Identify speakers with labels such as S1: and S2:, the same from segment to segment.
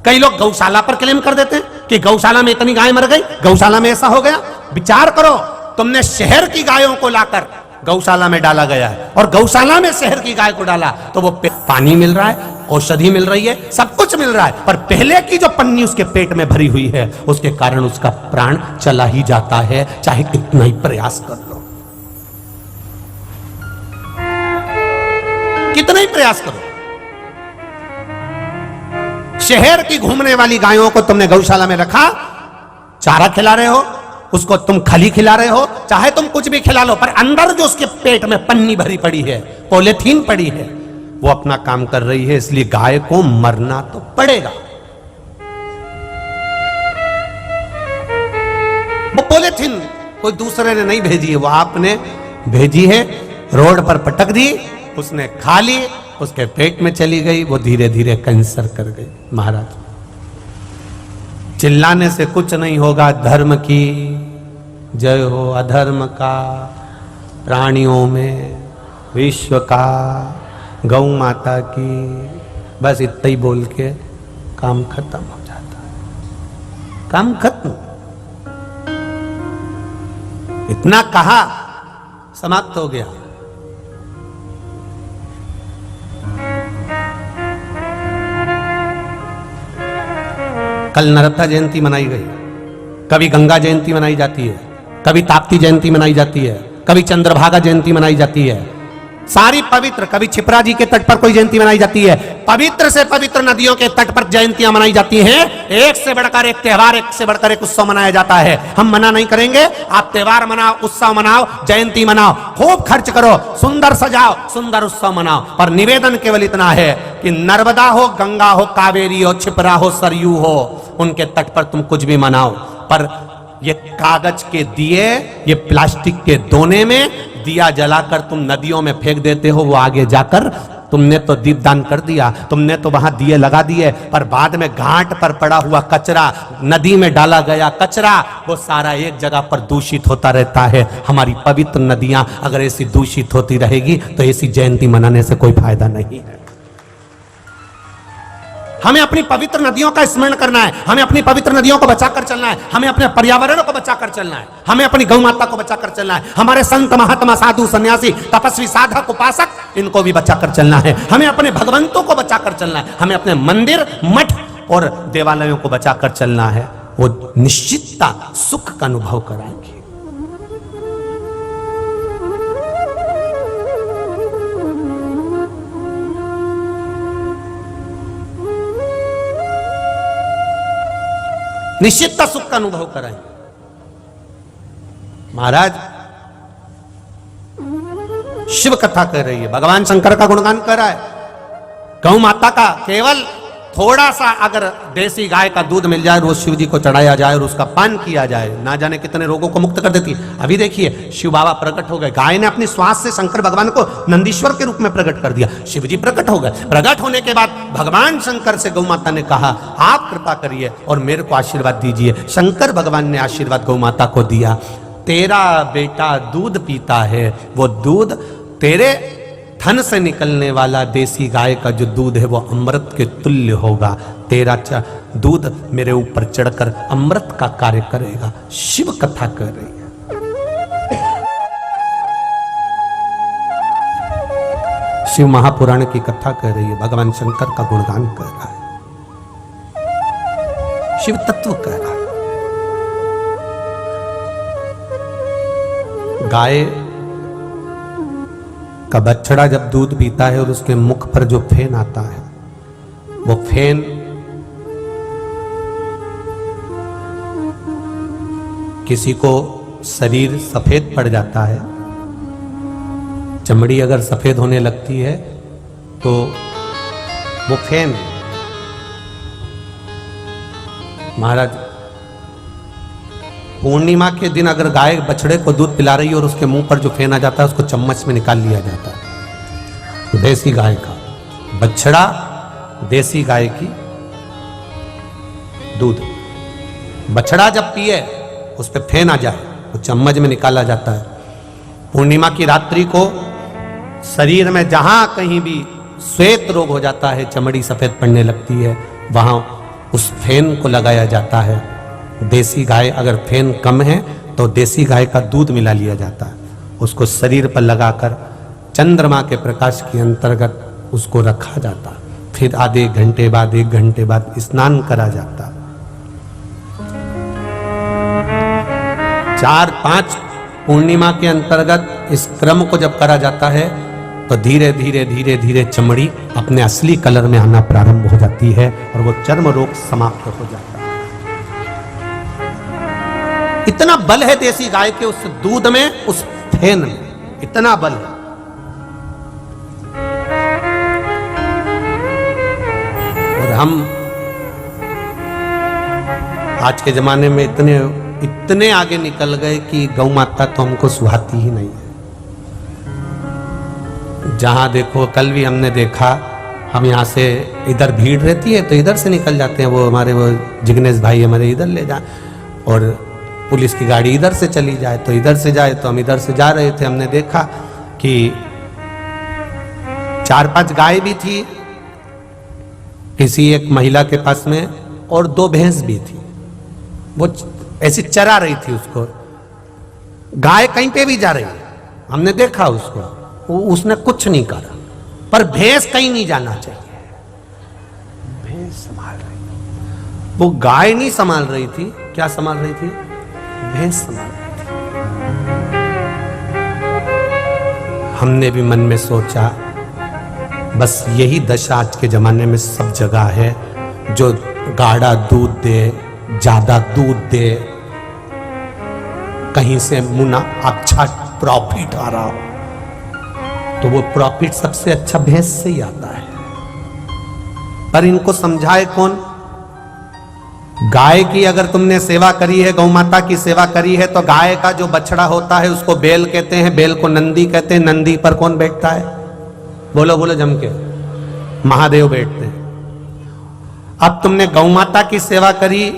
S1: कई लोग गौशाला पर क्लेम कर देते हैं कि गौशाला में इतनी गाय मर गई, गौशाला में ऐसा हो गया। विचार करो, तुमने शहर की गायों को लाकर गौशाला में डाला गया है और गौशाला में शहर की गाय को डाला तो वो पानी मिल रहा है, औषधि मिल रही है, सब कुछ मिल रहा है, पर पहले की जो पन्नी उसके पेट में भरी हुई है उसके कारण उसका प्राण चला ही जाता है, चाहे कितना ही प्रयास कर लो, कितना ही प्रयास करो। शहर की घूमने वाली गायों को तुमने गौशाला में रखा, चारा खिला रहे हो, उसको तुम खली खिला रहे हो, चाहे तुम कुछ भी खिला लो, पर अंदर जो उसके पेट में पन्नी भरी पड़ी है, पॉलीथीन पड़ी है, वो अपना काम कर रही है, इसलिए गाय को मरना तो पड़ेगा। वो पॉलीथीन कोई दूसरे ने नहीं भेजी है, वो आपने भेजी है, रोड पर पटक दी, उसने खा ली, उसके पेट में चली गई, वो धीरे धीरे कैंसर कर गई। महाराज, चिल्लाने से कुछ नहीं होगा, धर्म की जय हो, अधर्म का, प्राणियों में, विश्व का, गौ माता की, बस इतना ही बोल के काम खत्म हो जाता है, काम खत्म। इतना कहा, समाप्त हो गया। कल नर्मदा जयंती मनाई गई, कभी गंगा जयंती मनाई जाती है, कभी ताप्ती जयंती मनाई जाती है, कभी चंद्रभागा जयंती मनाई जाती है, सारी पवित्र, कभी छिपरा जी के तट पर कोई जयंती मनाई जाती है, पवित्र से पवित्र नदियों के तट पर जयंतियां मनाई जाती हैं। एक से बढ़कर एक त्योहार, एक से बढ़कर एक उत्सव मनाया जाता है। हम मना नहीं करेंगे, आप त्योहार मनाओ, उत्सव मनाओ, जयंती मनाओ, खूब खर्च करो, सुंदर सजाओ, सुंदर उत्सव मनाओ, पर निवेदन केवल इतना है कि नर्मदा हो, गंगा हो, कावेरी हो, छिपरा हो, सरयू हो, उनके तट पर तुम कुछ भी मनाओ, पर ये कागज के दिए, ये प्लास्टिक के दोने में दिया जलाकर तुम नदियों में फेंक देते हो, वो आगे जाकर तुमने तो दीपदान कर दिया, तुमने तो वहां दिए लगा दिए, पर बाद में घाट पर पड़ा हुआ कचरा, नदी में डाला गया कचरा, वो सारा एक जगह पर दूषित होता रहता है। हमारी पवित्र नदियां अगर ऐसी दूषित होती रहेगी तो ऐसी जयंती मनाने से कोई फायदा नहीं है। हमें अपनी पवित्र नदियों का स्मरण करना है, हमें अपनी पवित्र नदियों को बचाकर चलना है, हमें अपने पर्यावरण को बचाकर चलना है, हमें अपनी गौ माता को बचाकर चलना है, हमारे संत महात्मा साधु सन्यासी तपस्वी साधक उपासक इनको भी बचाकर चलना है, हमें अपने भगवंतों को बचाकर चलना है, हमें अपने मंदिर मठ और देवालयों को बचाकर चलना है। वो निश्चितता सुख का अनुभव कराएंगे। निश्चितता सुख का अनुभव कराएं। महाराज, शिव कथा कह रही है, भगवान शंकर का गुणगान कर रहा है, गौ माता का केवल थोड़ा सा अगर देसी गाय का दूध मिल जाए, रोज शिव जी को चढ़ाया जाए और उसका पान किया जाए, ना जाने कितने रोगों को मुक्त कर देती है। अभी देखिए, शिव बाबा प्रकट हो गए, गाय ने अपनी श्वास से शंकर भगवान को नंदीश्वर के रूप में प्रकट कर दिया, शिव जी प्रकट हो गए। प्रकट होने के बाद भगवान शंकर से गौ माता ने कहा, आप कृपा करिए और मेरे को आशीर्वाद दीजिए। शंकर भगवान ने आशीर्वाद गौ माता को दिया, तेरा बेटा दूध पीता है, वो दूध तेरे थन से निकलने वाला देसी गाय का जो दूध है वो अमृत के तुल्य होगा, तेरा दूध मेरे ऊपर चढ़कर अमृत का कार्य करेगा। शिव कथा कर रही है, शिव महापुराण की कथा कर रही है, भगवान शंकर का गुणगान कर रहा है, शिव तत्व कह रहा है। गाय का बछड़ा जब दूध पीता है और उसके मुख पर जो फेन आता है, वो फेन किसी को शरीर सफेद पड़ जाता है, चमड़ी अगर सफेद होने लगती है तो वो फेन। महाराज, पूर्णिमा के दिन अगर गाय बछड़े को दूध पिला रही है और उसके मुंह पर जो फेन आ जाता है उसको चम्मच में निकाल लिया जाता है। देसी गाय का बछड़ा, देसी गाय की दूध, बछड़ा जब पिए उस पर फेन आ जाए तो चम्मच में निकाला जाता है। पूर्णिमा की रात्रि को शरीर में जहां कहीं भी श्वेत रोग हो जाता है, चमड़ी सफेद पड़ने लगती है, वहां उस फेन को लगाया जाता है। देसी गाय अगर फेन कम है तो देसी गाय का दूध मिला लिया जाता है, उसको शरीर पर लगाकर चंद्रमा के प्रकाश के अंतर्गत उसको रखा जाता, फिर आधे घंटे बाद 1 घंटे बाद स्नान करा जाता। 4-5 पूर्णिमा के अंतर्गत इस क्रम को जब करा जाता है तो धीरे धीरे धीरे धीरे चमड़ी अपने असली कलर में आना प्रारंभ हो जाती है और वो चर्म रोग समाप्त हो जाता है। इतना बल है देसी गाय के उस दूध में, उस फेन में, इतना बल है। और हम आज के जमाने में इतने आगे निकल गए कि गौ माता तो हमको सुहाती ही नहीं है। जहां देखो, कल भी हमने देखा, हम यहाँ से इधर भीड़ रहती है तो इधर से निकल जाते हैं, वो हमारे वो जिग्नेश भाई हमारे इधर ले जाए, और पुलिस की गाड़ी इधर से चली जाए तो इधर से जाए, तो हम इधर से जा रहे थे, हमने देखा कि 4-5 गाय भी थी किसी एक महिला के पास में, और 2 भैंस भी थी, वो ऐसी चरा रही थी उसको। गाय कहीं पे भी जा रही है, हमने देखा उसको, उसने कुछ नहीं करा, पर भैंस कहीं नहीं जाना चाहिए, भैंस संभाल रही। वो गाय नहीं संभाल रही थी, क्या संभाल रही थी? भैंस संभाल रही थी। हमने भी मन में सोचा बस यही दशा आज के जमाने में सब जगह है, जो गाढ़ा दूध दे, ज्यादा दूध दे, कहीं से मुना अच्छा प्रॉफिट आ रहा हो, तो वो प्रॉफिट सबसे अच्छा भैंस से ही आता है। पर इनको समझाए कौन? गाय की अगर तुमने सेवा करी है, गौ माता की सेवा करी है, तो गाय का जो बछड़ा होता है उसको बैल कहते हैं, बैल को नंदी कहते हैं। नंदी पर कौन बैठता है? बोलो बोलो जम के, महादेव बैठते हैं। अब तुमने गौ माता की सेवा करी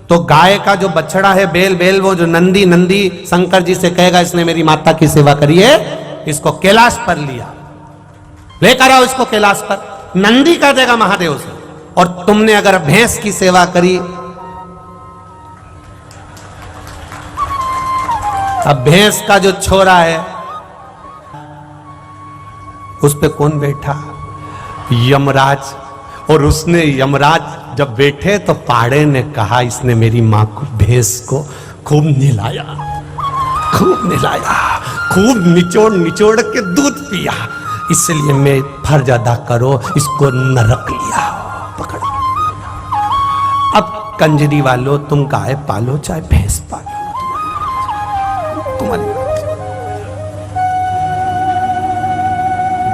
S1: तो गाय का जो बछड़ा है, बैल वो जो नंदी शंकर जी से कहेगा इसने मेरी माता की सेवा करी है, इसको कैलाश पर लिया, लेकर आओ इसको कैलाश पर, नंदी कर देगा महादेव से। और तुमने अगर भैंस की सेवा करी, अब भैंस का जो छोरा है उस पे कौन बैठा? यमराज। और उसने, यमराज जब बैठे तो पाड़े ने कहा इसने मेरी मां को, भैंस को खूब निलाया, खूब निचोड़ के दूध पिया, इसलिए मैं फर्ज अदा करो, इसको नरक लिया, पकड़। अब कंजरी वालों, तुम गाय पालो चाहे भैंस पालो, तुम्हारी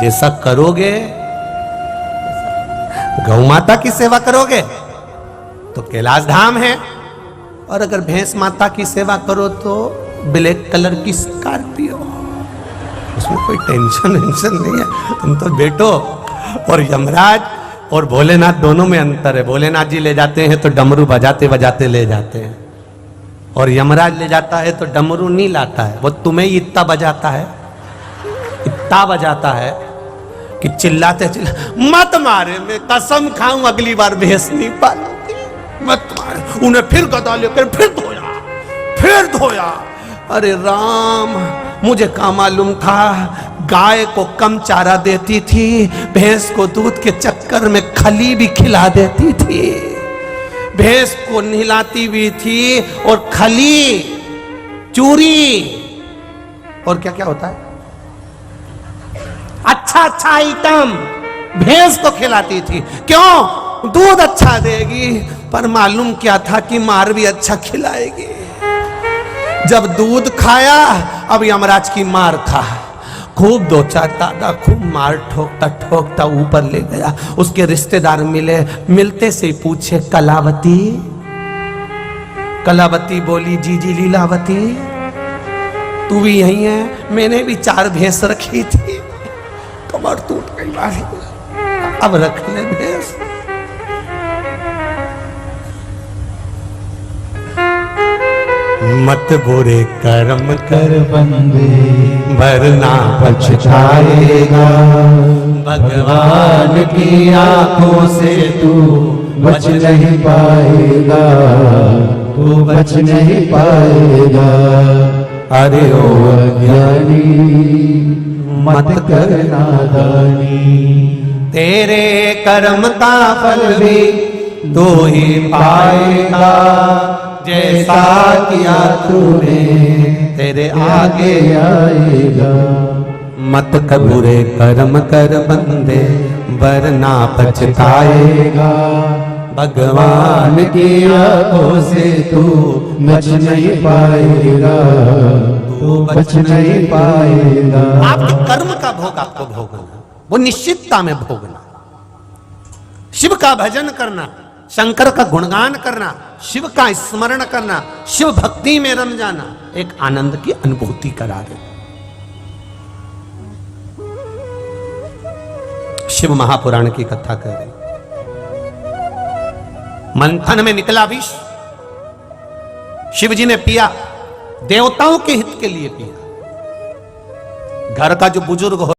S1: जैसा करोगे, गौ माता की सेवा करोगे तो कैलाश धाम है, और अगर भैंस माता की सेवा करो तो ब्लैक कलर की स्कॉर्पियो, उसमें कोई टेंशन नहीं है, तुम तो बैठो। और यमराज और भोलेनाथ दोनों में अंतर है। भोलेनाथ जी ले जाते हैं तो डमरू बजाते बजाते ले जाते हैं, और यमराज ले जाता है तो डमरू नहीं लाता है, वो तुम्हें ही इतना बजाता है कि चिल्लाते मत मारे, मैं कसम खाऊं अगली बार भैंस नहीं पालूंगी, मत मारे। उन्हें फिर गदा लेकर फिर धोया। अरे राम, मुझे क्या मालूम था, गाय को कम चारा देती थी, भैंस को दूध के चक्कर में खली भी खिला देती थी, भैंस को नहलाती भी थी, और खली, चूरी, और क्या क्या होता है, अच्छा आइटम भैंस को खिलाती थी। क्यों? दूध अच्छा देगी, पर मालूम क्या था कि मार भी अच्छा खिलाएगी। जब दूध खाया, अब यमराज की मार खा, खूब दोचा दादा, खूब मार ठोकता ऊपर ले गया। उसके रिश्तेदार मिलते से पूछे, कलावती बोली, जी लीलावती, तू भी यही है? मैंने भी 4 भैंस रखी थी, कमर टूट गई, अब रख ले भैंस। मत बुरे कर्म कर बंदे, वरना पछताएगा, भगवान की आंखों से तू
S2: बच नहीं पाएगा, तू बच नहीं पाएगा।
S1: अरे ओ
S2: अज्ञानी मत कर नादानी,
S1: तेरे कर्म का फल भी तू ही पाएगा, जैसा किया तूने तेरे आगे
S2: आएगा।
S1: मत कर बुरे कर्म कर बंदे वरना पछताएगा। भगवान
S2: की आंखों से तू बच नहीं पाएगा, तू बच नहीं पाएगा।
S1: आपके कर्म का भोग आपको भोगना, वो निश्चितता में भोगना। शिव का भजन करना, शंकर का गुणगान करना, शिव का स्मरण करना, शिव भक्ति में रम जाना एक आनंद की अनुभूति करा दे। शिव महापुराण की कथा कर रहे, मंथन में निकला विष, शिव जी ने पिया, देवताओं के हित के लिए पिया। घर का जो बुजुर्ग हो